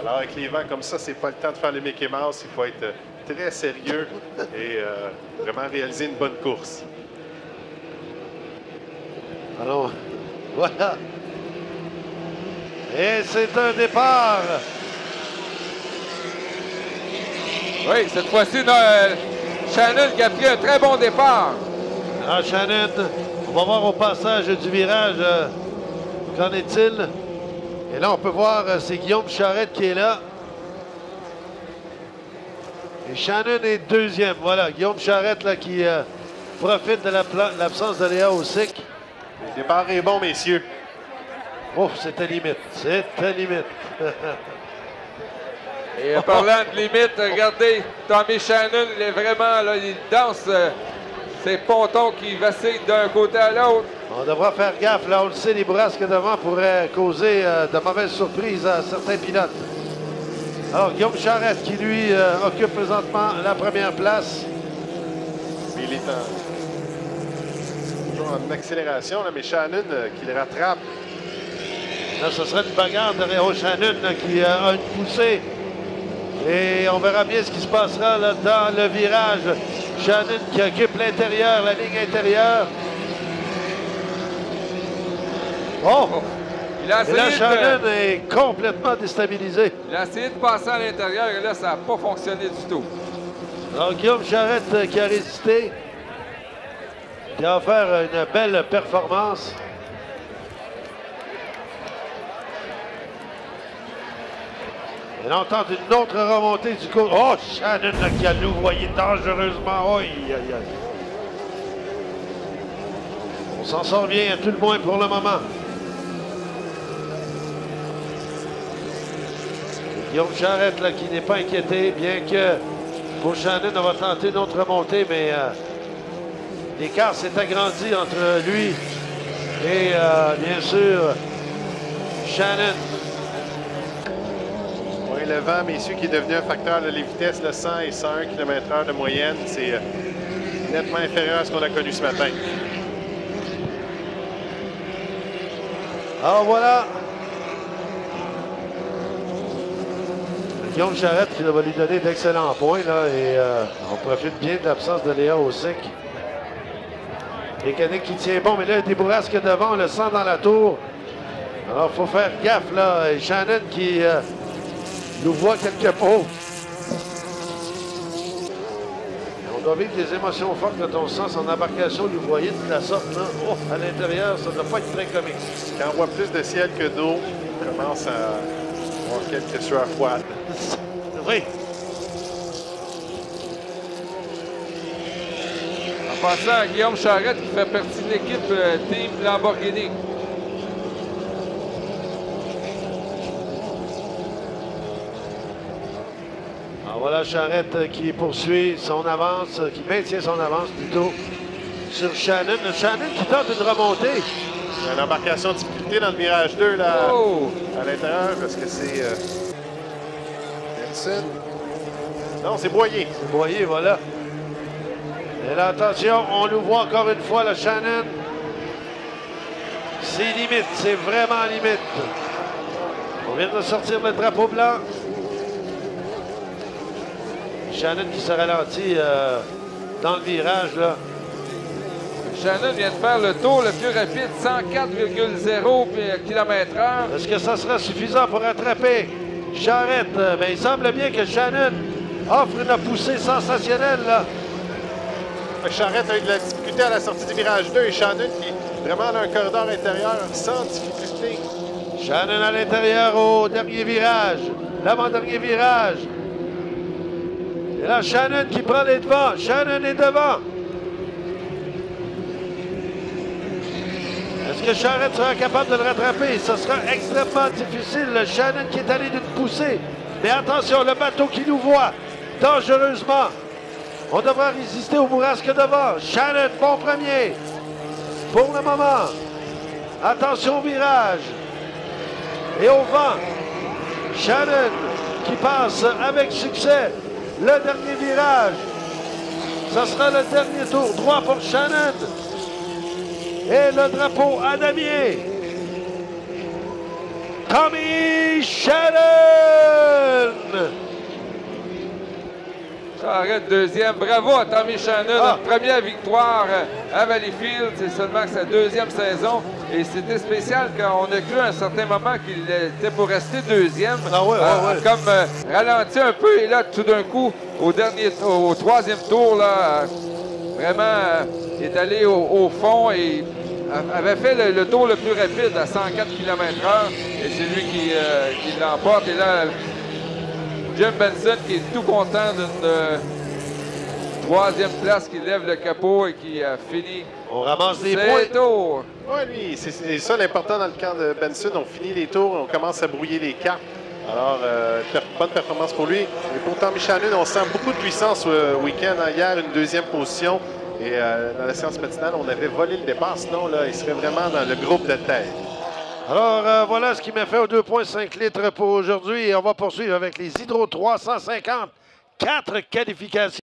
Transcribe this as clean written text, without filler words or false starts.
Alors, avec les vents comme ça, c'est pas le temps de faire le Mickey Mouse. Il faut être très sérieux et vraiment réaliser une bonne course. Alors, voilà. Et c'est un départ. Oui, cette fois-ci, Shannon qui a pris un très bon départ. Alors, Shannon, on va voir au passage du virage, qu'en est-il? Et là, on peut voir, c'est Guillaume Charette qui est là. Et Shannon est deuxième. Voilà, Guillaume Charette là, qui profite de l'absence de Léa Osick. Le départ est bon, messieurs. Oh, c'était limite. C'était limite. Et parlant de limite, regardez, Tommy Shannon, il est vraiment, là, il danse ses pontons qui vacillent d'un côté à l'autre. On devra faire gaffe. Là, on le sait, les bourrasques devant pourraient causer de mauvaises surprises à certains pilotes. Alors, Guillaume Charette qui, lui, occupe présentement la première place. Il est toujours en accélération, là, mais Shannon qui le rattrape. Là, ce serait une bagarre derrière Shannon qui a une poussée. Et on verra bien ce qui se passera là, dans le virage. Shannon qui occupe l'intérieur, la ligne intérieure. Oh! Il a Et là, essayé Shannon est complètement déstabilisé. il a essayé de passer à l'intérieur et là, ça n'a pas fonctionné du tout. Alors, Guillaume Charette qui a résisté, qui a offert une belle performance. Et là, on tente une autre remontée du coup. Oh, Shannon là, qui a louvoyé dangereusement. Aïe, aïe, aïe. On s'en sort bien, à tout le moins pour le moment. Guillaume Charette là, qui n'est pas inquiété, bien que pour Shannon, on va tenter une autre remontée, mais l'écart s'est agrandi entre lui et bien sûr Shannon. Oui, le vent, messieurs, qui est devenu un facteur. Là, les vitesses, le 100 et 101 km/h de moyenne, c'est nettement inférieur à ce qu'on a connu ce matin. Alors voilà. Guillaume Charette qui va lui donner d'excellents points là, et on profite bien de l'absence de Léa Osick. Mécanique qui tient bon, mais là, il y a des bourrasques devant, on le sent dans la tour. Alors, il faut faire gaffe là. Et Shannon qui nous voit quelque peu. On doit vivre des émotions fortes quand on sent son embarcation lui voyer de la sorte. Là. Oh, à l'intérieur, ça ne doit pas être très comique. Quand on voit plus de ciel que d'eau, on commence à avoir quelques sueurs froides. Oui. En passant à Guillaume Charette qui fait partie de l'équipe Team Lamborghini. Alors voilà Charette qui poursuit son avance, qui maintient son avance plutôt sur Shannon. Shannon qui tente une remontée. Il y a une embarcation de difficulté dans le virage 2 là, à l'intérieur parce que c'est Nelson. Non, c'est Boyer. C'est Boyer, voilà. Et là, attention, on nous voit encore une fois, le Shannon. C'est limite, c'est vraiment limite. On vient de sortir le drapeau blanc. Shannon qui se ralentit dans le virage, là. Shannon vient de faire le tour le plus rapide, 104,0 km/h. Est-ce que ça sera suffisant pour rattraper Charette? Ben, il semble bien que Shannon offre une poussée sensationnelle, là. Charette a eu de la difficulté à la sortie du virage 2 et Shannon qui vraiment dans un corridor intérieur sans difficulté. Shannon à l'intérieur au dernier virage, l'avant-dernier virage. Et là, Shannon qui prend les devants. Shannon est devant. Est-ce que Charette sera capable de le rattraper? Ce sera extrêmement difficile. Le Shannon qui est allé d'une poussée. Mais attention, le bateau qui nous voit dangereusement. On devra résister au bourrasque devant. Shannon, bon premier. Pour le moment. Attention au virage. Et au vent. Shannon qui passe avec succès le dernier virage. Ce sera le dernier tour. Droit pour Shannon. Et le drapeau à damier. Tommy Shannon! Charrette deuxième. Bravo à Tommy Shannon. Ah. Une première victoire à Valleyfield. C'est seulement sa deuxième saison. Et c'était spécial quand on a cru à un certain moment qu'il était pour rester deuxième. Ah ouais, ouais. Comme ralenti un peu. Et là, tout d'un coup, au troisième tour, là, vraiment, il est allé au fond et avait fait le tour le plus rapide à 104 km/h. Et c'est lui qui l'emporte. Et là, Jim Benson qui est tout content d'une troisième place, qui lève le capot et qui a fini. On ramasse des ses points. tours. Oui, lui, c'est ça l'important dans le camp de Benson. On finit les tours, on commence à brouiller les cartes. Alors, bonne performance pour lui. Et pour Tommy Shannon, on sent beaucoup de puissance au week-end. Hier, une deuxième position. Et dans la séance matinale, on avait volé le départ. Sinon, là, il serait vraiment dans le groupe de tête. Alors, voilà ce qui m'a fait aux 2,5 litres pour aujourd'hui. Et on va poursuivre avec les Hydro 350. 4 qualifications.